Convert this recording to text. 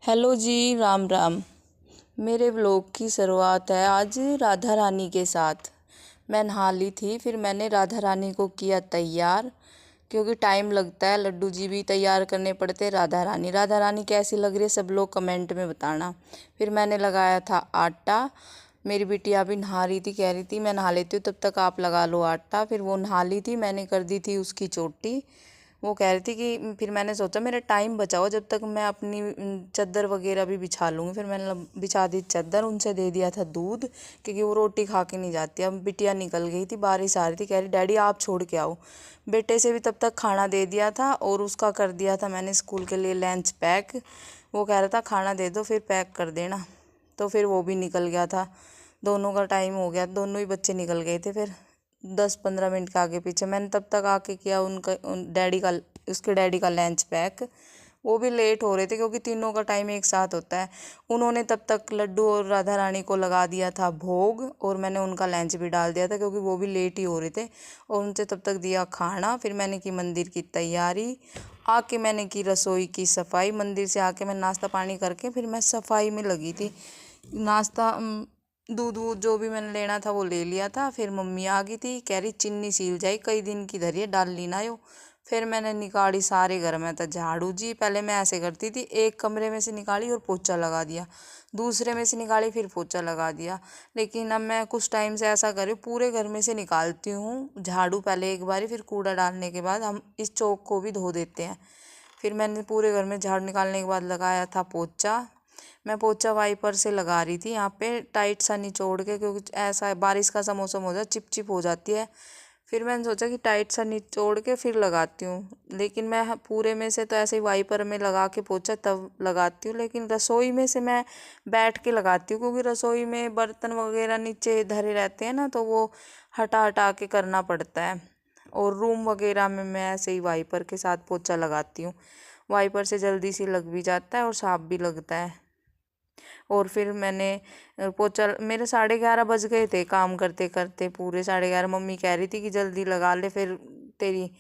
Hello जी, राम राम। मेरे vlog की शुरुआत है आज राधा रानी के साथ। मैं नहा ली थी, फिर मैंने राधा रानी को किया तैयार, क्योंकि टाइम लगता है, लड्डू जी भी तैयार करने पड़ते हैं। राधा रानी कैसी लग रही है सब लोग कमेंट में बताना। फिर मैंने लगाया था आटा। मेरी बिटिया भी नहा रही थी, कह रही थी मैं नहा लेती हूँ तब तक आप लगा लो आटा। फिर वो नहा ली थी, मैंने कर दी थी उसकी चोटी। वो कह रही थी कि फिर मैंने सोचा मेरा टाइम बचाओ, जब तक मैं अपनी चादर वगैरह भी बिछा लूँगी। फिर मैंने बिछा दी चादर, उनसे दे दिया था दूध, क्योंकि वो रोटी खा के नहीं जाती। अब बिटिया निकल गई थी, बारिश आ रही थी, कह रही डैडी आप छोड़ के आओ। बेटे से भी तब तक खाना दे दिया था और उसका कर दिया था मैंने स्कूल के लिए लंच पैक। वो कह रहा था खाना दे दो फिर पैक कर देना, तो फिर वो भी निकल गया था। दोनों का टाइम हो गया, दोनों ही बच्चे निकल गए थे। फिर 10-15 मिनट के आगे पीछे मैंने तब तक आके किया उनका डैडी का, उसके डैडी का लंच पैक। वो भी लेट हो रहे थे क्योंकि तीनों का टाइम एक साथ होता है। उन्होंने तब तक लड्डू और राधा रानी को लगा दिया था भोग, और मैंने उनका लंच भी डाल दिया था क्योंकि वो भी लेट ही हो रहे थे। और उनसे तब तक दिया खाना। फिर मैंने की मंदिर की तैयारी, आके मैंने की रसोई की सफाई। मंदिर से आके मैं नाश्ता पानी करके फिर मैं सफाई में लगी थी। नाश्ता दूध वूध जो भी मैंने लेना था वो ले लिया था। फिर मम्मी आ गई थी, कह रही चिन्नी सील जाए, कई दिन की धरी है डाल ली ना यो। फिर मैंने निकाली सारे घर में था झाड़ू जी। पहले मैं ऐसे करती थी, एक कमरे में से निकाली और पोछा लगा दिया, दूसरे में से निकाली फिर पोछा लगा दिया। लेकिन अब मैं कुछ टाइम से ऐसा कर रही हूँ, पूरे घर में से निकालती हूँ झाड़ू पहले एक बारी, फिर कूड़ा डालने के बाद हम इस चौक को भी धो देते हैं। फिर मैंने पूरे घर में झाड़ू निकालने के बाद लगाया था पोछा। मैं पोछा वाइपर से लगा रही थी यहाँ पे टाइट सा निचोड़ के, क्योंकि ऐसा बारिश का सा मौसम हो जाए चिप हो जाती है। फिर मैंने सोचा कि टाइट सा निचोड़ के फिर लगाती हूँ, लेकिन मैं पूरे में से तो ऐसे ही वाइपर में लगा के पोछा तब लगाती हूँ। लेकिन रसोई में से मैं बैठ के लगाती हूँ, क्योंकि रसोई में बर्तन वगैरह नीचे धरे रहते हैं ना, तो वो हटा हटा के करना पड़ता है। और रूम वगैरह में मैं ऐसे ही वाइपर के साथ पोछा लगाती हूँ। वाइपर से जल्दी से लग भी जाता है और साफ भी लगता है। और फिर मैंने पोछा, मेरे 11:30 बज गए थे काम करते करते, पूरे 11:30। मम्मी कह रही थी कि जल्दी लगा ले, फिर तेरी